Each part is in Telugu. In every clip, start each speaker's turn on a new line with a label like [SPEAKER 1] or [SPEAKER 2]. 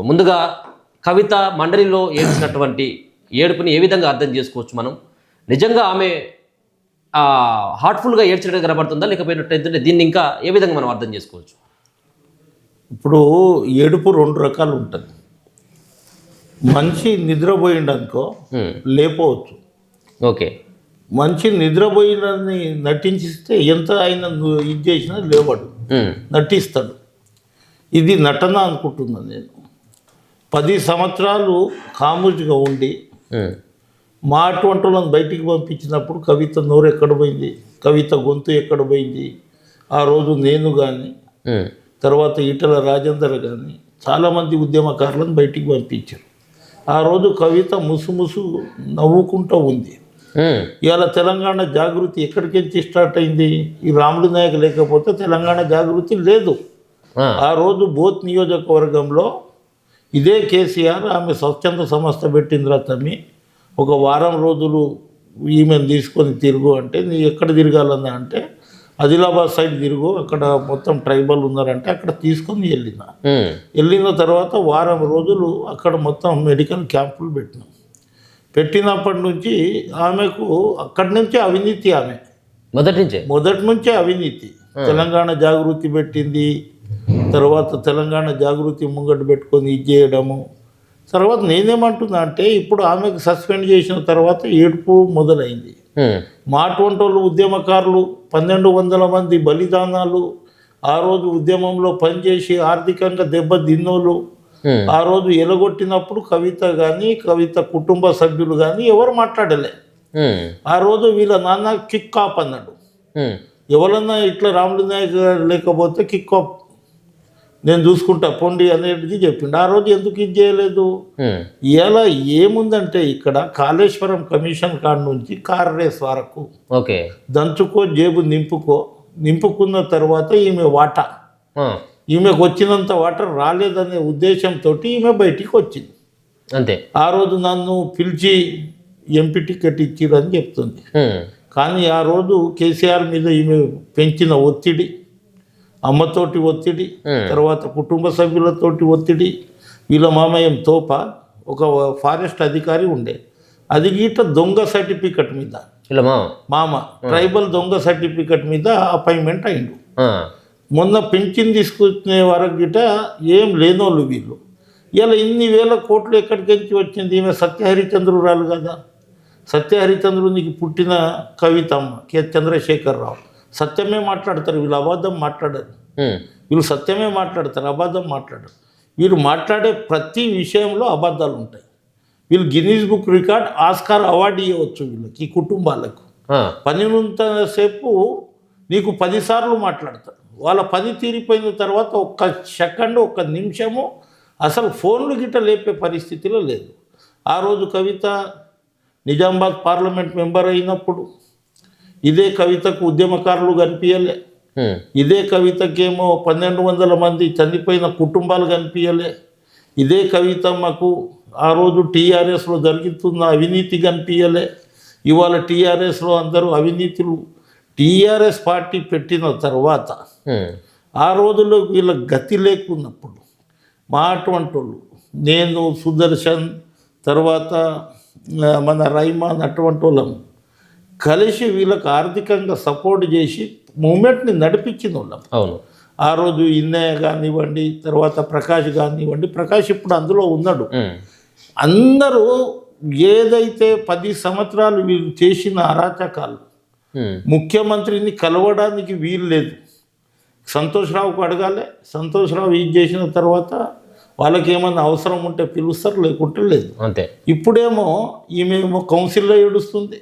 [SPEAKER 1] ముందుగా కవిత మండలిలో ఏడ్చినటువంటి ఏడుపుని ఏ విధంగా అర్థం చేసుకోవచ్చు మనం? నిజంగా ఆమె హార్ట్ఫుల్గా ఏడ్చినట్టు కనబడుతుందా, లేకపోయినట్టయితే దీన్ని ఇంకా ఏ విధంగా మనం అర్థం చేసుకోవచ్చు?
[SPEAKER 2] ఇప్పుడు ఏడుపు రెండు రకాలు ఉంటుంది. మనిషి నిద్రపోయిండనుకో లేపవచ్చు.
[SPEAKER 1] ఓకే.
[SPEAKER 2] మనిషి నిద్రపోయినని నటించిస్తే ఎంత ఆయన ఇది చేసినా లేవడు, నటిస్తాడు. ఇది నటన అనుకుంటున్నాను నేను. 10 సంవత్సరాలు కాముగా ఉండి మా అటువంటి వాళ్ళని బయటికి పంపించినప్పుడు కవిత నోరు ఎక్కడ పోయింది, కవిత గొంతు ఎక్కడ పోయింది? ఆ రోజు నేను కానీ తర్వాత ఈటల రాజేందర్ కానీ చాలామంది ఉద్యమకారులను బయటికి పంపించారు. ఆ రోజు కవిత ముసుముసు నవ్వుకుంటూ ఉంది. ఇవాళ తెలంగాణ జాగృతి ఎక్కడికెంచి స్టార్ట్ అయింది? ఈ రాములు నాయక్ లేకపోతే తెలంగాణ జాగృతి లేదు. ఆ రోజు బోత్ నియోజకవర్గంలో ఇదే కేసీఆర్ ఆమె స్వచ్ఛంద సంస్థ పెట్టిందిరా తమ్మి, ఒక వారం రోజులు ఈమెను తీసుకొని తిరుగు అంటే, నీ ఎక్కడ తిరగాలన్నా అంటే ఆదిలాబాద్ సైడ్ తిరుగు, అక్కడ మొత్తం ట్రైబల్ ఉన్నారంటే అక్కడ తీసుకొని వెళ్ళిన తర్వాత వారం రోజులు అక్కడ మొత్తం మెడికల్ క్యాంపులు పెట్టినప్పటి నుంచి ఆమెకు అక్కడి నుంచే అవినీతి. ఆమె మొదటి నుంచే అవినీతి. తెలంగాణ జాగృతి పెట్టింది, తర్వాత తెలంగాణ జాగృతి ముంగట పెట్టుకొని ఇది చేయడము. తర్వాత నేనేమంటున్నా అంటే, ఇప్పుడు ఆమెకు సస్పెండ్ చేసిన తర్వాత ఏడుపు మొదలైంది. మా అటువంటి వాళ్ళు ఉద్యమకారులు 1200 మంది బలిదానాలు, ఆ రోజు ఉద్యమంలో పనిచేసి ఆర్థికంగా దెబ్బతిన్నోళ్ళు ఆ రోజు ఎలగొట్టినప్పుడు కవిత కానీ కవిత కుటుంబ సభ్యులు కానీ ఎవరు మాట్లాడలే. ఆ రోజు వీళ్ళ నాన్న కిక్ ఆఫ్ అన్నాడు. ఎవరన్నా ఇట్లా రాములు నాయక్ లేకపోతే కిక్ ఆఫ్ నేను చూసుకుంటా పొండి అనేది చెప్పిండు. ఆ రోజు ఎందుకు ఇది చేయలేదు? ఇలా ఏముందంటే ఇక్కడ కాళేశ్వరం కమిషన్ కాడ నుంచి కార్ రేస్ వరకు దంచుకో జేబు నింపుకున్న తర్వాత ఈమె వాటా, ఈమెకు వచ్చినంత వాటర్ రాలేదనే ఉద్దేశంతో ఈమె బయటికి వచ్చింది
[SPEAKER 1] అంతే.
[SPEAKER 2] ఆ రోజు నన్ను పిలిచి ఎంపీ టికెట్ ఇచ్చిరని చెప్తుంది. కానీ ఆ రోజు కేసీఆర్ మీద ఈమె పెంచిన ఒత్తిడి, అమ్మతోటి ఒత్తిడి, తర్వాత కుటుంబ సభ్యులతోటి ఒత్తిడి, వీళ్ళ మామయ్యం తోప ఒక ఫారెస్ట్ అధికారి ఉండే, అది గీట దొంగ సర్టిఫికెట్ మీద మామ ట్రైబల్ దొంగ సర్టిఫికెట్ మీద అపాయింట్మెంట్ అయిండు. మొన్న పెన్షన్ తీసుకునే వరకు గిట ఏం లేనోళ్ళు వీళ్ళు. ఇలా ఇన్ని వేల కోట్లు ఎక్కడికెంచి వచ్చింది? ఈమె సత్యహరిచంద్రురాలు కదా. సత్యహరిచంద్రునికి పుట్టిన కవితమ్మ కె చంద్రశేఖరరావు. సత్యమే మాట్లాడతారు వీళ్ళు, అబద్ధం మాట్లాడరు. వీళ్ళు సత్యమే మాట్లాడతారు, అబద్ధం మాట్లాడరు. వీళ్ళు మాట్లాడే ప్రతి విషయంలో అబద్ధాలు ఉంటాయి. వీళ్ళు Guinness book record Oscar award ఇవ్వచ్చు వీళ్ళకి, ఈ కుటుంబాలకు. పని ఉన్నంతసేపు నీకు 10 సార్లు మాట్లాడతారు. వాళ్ళ పని తీరిపోయిన తర్వాత ఒక్క సెకండ్, ఒక్క నిమిషము అసలు ఫోన్లు గిట్ట లేపే పరిస్థితిలో లేదు. ఆ రోజు కవిత నిజామాబాద్ పార్లమెంట్ మెంబర్ అయినప్పుడు ఇదే కవితకు ఉద్యమకారులు కనిపించలే, ఇదే కవితకేమో 1200 మంది చనిపోయిన కుటుంబాలు కనిపించలే, ఇదే కవితమ్మకు ఆ రోజు టీఆర్ఎస్లో జరుగుతున్న అవినీతి కనిపించలే. ఇవాళ టీఆర్ఎస్లో అందరూ అవినీతులు. టీఆర్ఎస్ పార్టీ పెట్టిన తర్వాత ఆ రోజుల్లో వీళ్ళ గతి లేకున్నప్పుడు మా అటువంటి వాళ్ళు, నేను సుదర్శన్ తర్వాత మన రైమాన్ అటువంటి వాళ్ళం కలిసి వీళ్ళకి ఆర్థికంగా సపోర్ట్ చేసి మూమెంట్ని నడిపించిన వాళ్ళం.
[SPEAKER 1] అవును.
[SPEAKER 2] ఆ రోజు ఇన్నయ్య కానివ్వండి, తర్వాత ప్రకాష్ కానివ్వండి, ప్రకాష్ ఇప్పుడు అందులో ఉన్నాడు. అందరూ ఏదైతే 10 సంవత్సరాలు వీళ్ళు చేసిన అరాచకాలు, ముఖ్యమంత్రిని కలవడానికి వీలు లేదు. సంతోష్రావుకు అడగాలి, సంతోష్రావు ఇది చేసిన తర్వాత వాళ్ళకి ఏమన్నా అవసరం ఉంటే పిలుస్తారు, లేకుంటే లేదు.
[SPEAKER 1] అంతే.
[SPEAKER 2] ఇప్పుడేమో ఈమెమో కౌన్సిల్లో ఏడుస్తుంది,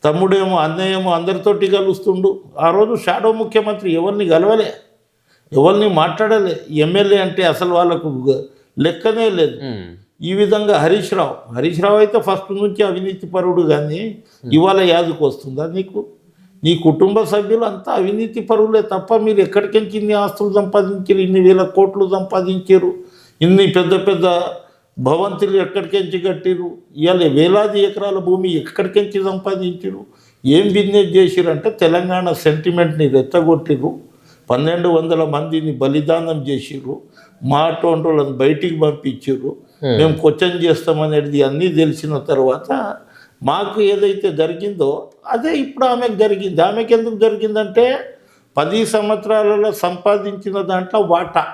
[SPEAKER 2] తమ్ముడేమో అన్నయ్యేమో అందరితోటి కలుస్తుండు. ఆ రోజు షాడో ముఖ్యమంత్రి ఎవరిని కలవలే, ఎవరిని మాట్లాడలే. ఎమ్మెల్యే అంటే అసలు వాళ్ళకు లెక్కనే లేదు. ఈ విధంగా హరీష్ రావు అయితే ఫస్ట్ నుంచి అవినీతి పరుడు, కానీ ఇవాళ యాదకు వస్తుందా నీకు? నీ కుటుంబ సభ్యులు అంతా అవినీతి పరులే తప్ప మీరు ఎక్కడికెంచి ఇన్ని ఆస్తులు సంపాదించారు, ఇన్ని వేల కోట్లు సంపాదించారు, ఇన్ని పెద్ద పెద్ద భవంతులు ఎక్కడికెంచి కట్టిరు, ఇవాళ వేలాది ఎకరాల భూమి ఎక్కడికెంచి సంపాదించారు, ఏం బిజినెస్ చేసిరు అంటే తెలంగాణ సెంటిమెంట్ని రెచ్చగొట్టిరు. 1200 మందిని బలిదానం చేసిర్రు, మా అటువంటి వాళ్ళని బయటికి పంపించారు, మేము క్వశ్చన్ చేస్తామనేది అన్నీ తెలిసిన తర్వాత మాకు ఏదైతే జరిగిందో అదే ఇప్పుడు ఆమెకు జరిగింది. ఆమెకు ఎందుకు జరిగిందంటే 10 సంవత్సరాలలో సంపాదించిన దాంట్లో వాటా